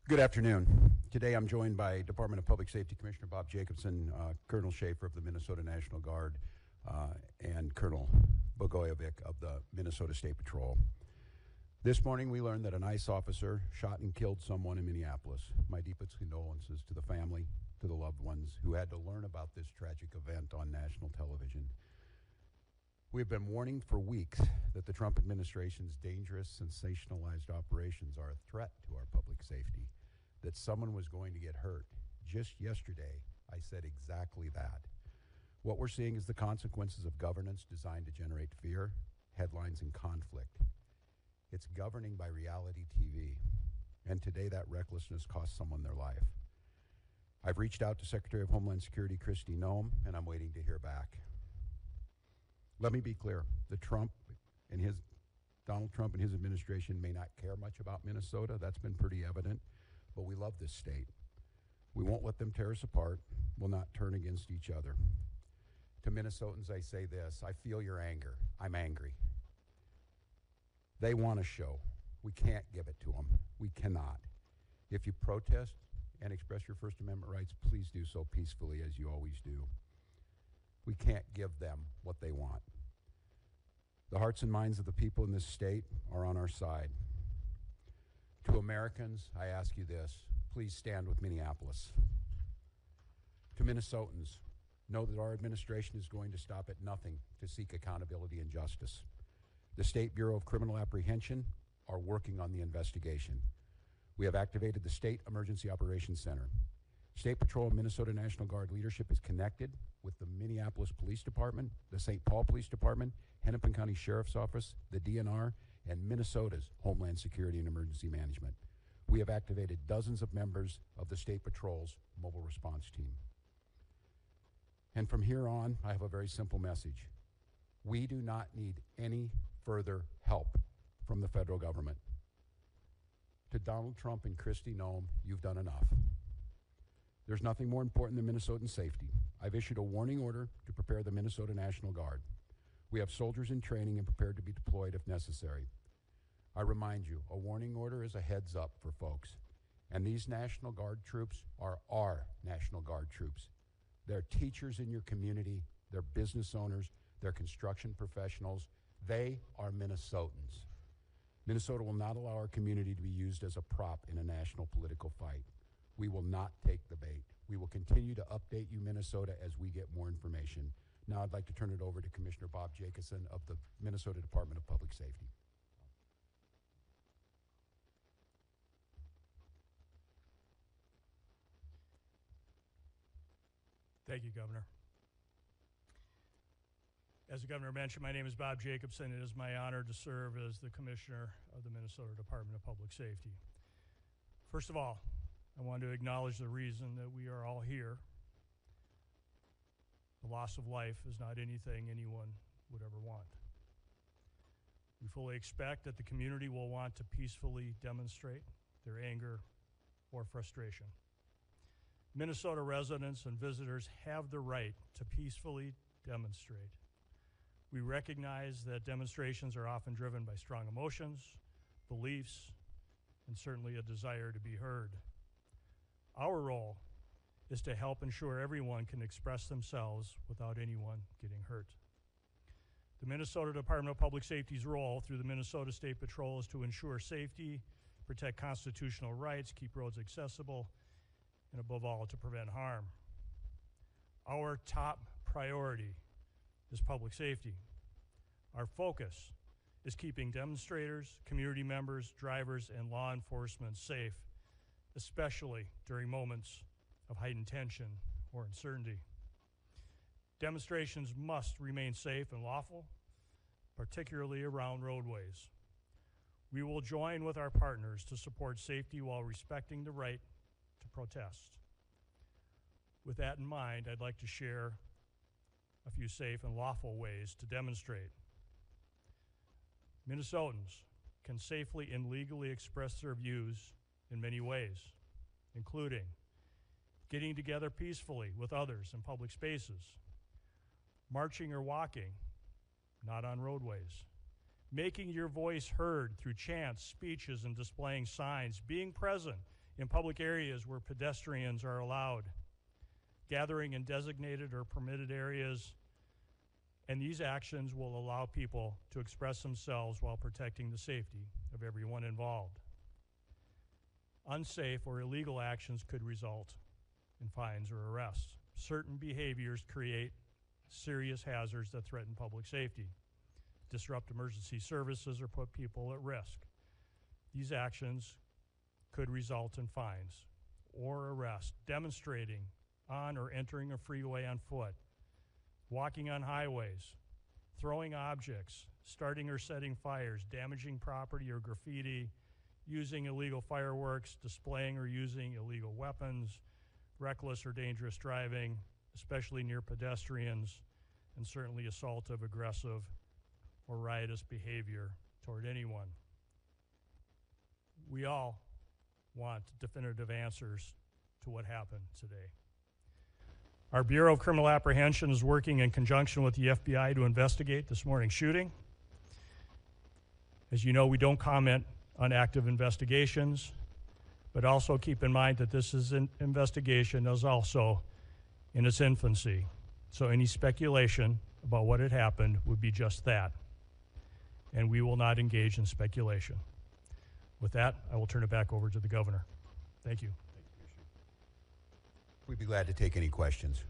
Good afternoon. Today I'm joined by Department of Public Safety Commissioner Bob Jacobson, Colonel Schaefer of the Minnesota National Guard, and Colonel Bogojevic of the Minnesota State Patrol. This morning we learned that an ICE officer shot and killed someone in Minneapolis. My deepest condolences to the family, to the loved ones who had to learn about this tragic event on national television. We have been warning for weeks that the Trump administration's dangerous, sensationalized operations are a threat to our public safety, that someone was going to get hurt. Just yesterday, I said exactly that. What we're seeing is the consequences of governance designed to generate fear, headlines, and conflict. It's governing by reality TV, and today that recklessness cost someone their life. I've reached out to Secretary of Homeland Security Christy Gnome, and I'm waiting to hear back. Let me be clear, Donald Trump and his administration may not care much about Minnesota. That's been pretty evident, but we love this state. We won't let them tear us apart. We'll not turn against each other. To Minnesotans, I say this: I feel your anger. I'm angry. They want a show. We can't give it to them. We cannot. If you protest and express your First Amendment rights, please do so peacefully, as you always do. We can't give them what they want. The hearts and minds of the people in this state are on our side. To Americans, I ask you this: please stand with Minneapolis. To Minnesotans, know that our administration is going to stop at nothing to seek accountability and justice. The State Bureau of Criminal Apprehension are working on the investigation. We have activated the State Emergency Operations Center. State Patrol and Minnesota National Guard leadership is connected with the Minneapolis Police Department, the St. Paul Police Department, Hennepin County Sheriff's Office, the DNR, and Minnesota's Homeland Security and Emergency Management. We have activated dozens of members of the State Patrol's mobile response team. And from here on, I have a very simple message. We do not need any further help from the federal government. To Donald Trump and Christy Gnome, you've done enough. There's nothing more important than Minnesotan safety. I've issued a warning order to prepare the Minnesota National Guard. We have soldiers in training and prepared to be deployed if necessary. I remind you, a warning order is a heads up for folks. And these National Guard troops are our National Guard troops. They're teachers in your community, they're business owners, they're construction professionals. They are Minnesotans. Minnesota will not allow our community to be used as a prop in a national political fight. We will not take the bait. We will continue to update you, Minnesota, as we get more information. Now I'd like to turn it over to Commissioner Bob Jacobson of the Minnesota Department of Public Safety. Thank you, Governor. As the Governor mentioned, my name is Bob Jacobson. It is my honor to serve as the Commissioner of the Minnesota Department of Public Safety. First of all, I want to acknowledge the reason that we are all here. The loss of life is not anything anyone would ever want. We fully expect that the community will want to peacefully demonstrate their anger or frustration. Minnesota residents and visitors have the right to peacefully demonstrate. We recognize that demonstrations are often driven by strong emotions, beliefs, and certainly a desire to be heard. Our role is to help ensure everyone can express themselves without anyone getting hurt. The Minnesota Department of Public Safety's role through the Minnesota State Patrol is to ensure safety, protect constitutional rights, keep roads accessible, and above all, to prevent harm. Our top priority is public safety. Our focus is keeping demonstrators, community members, drivers, and law enforcement safe, especially during moments of heightened tension or uncertainty. Demonstrations must remain safe and lawful, particularly around roadways. We will join with our partners to support safety while respecting the right to protest. With that in mind, I'd like to share a few safe and lawful ways to demonstrate. Minnesotans can safely and legally express their views in many ways, including getting together peacefully with others in public spaces, marching or walking, not on roadways, making your voice heard through chants, speeches, and displaying signs, being present in public areas where pedestrians are allowed, gathering in designated or permitted areas, and these actions will allow people to express themselves while protecting the safety of everyone involved. Unsafe or illegal actions could result in fines or arrests. Certain behaviors create serious hazards that threaten public safety, disrupt emergency services, or put people at risk. These actions could result in fines or arrest. Demonstrating on or entering a freeway on foot, walking on highways, throwing objects, starting or setting fires, damaging property or graffiti, using illegal fireworks, displaying or using illegal weapons, reckless or dangerous driving, especially near pedestrians, and certainly assaultive, aggressive, or riotous behavior toward anyone. We all want definitive answers to what happened today. Our Bureau of Criminal Apprehension is working in conjunction with the FBI to investigate this morning's shooting. As you know, we don't comment on active investigations, but also keep in mind that this is an investigation that is also in its infancy. So any speculation about what had happened would be just that. And we will not engage in speculation. With that, I will turn it back over to the governor. Thank you. We'd be glad to take any questions.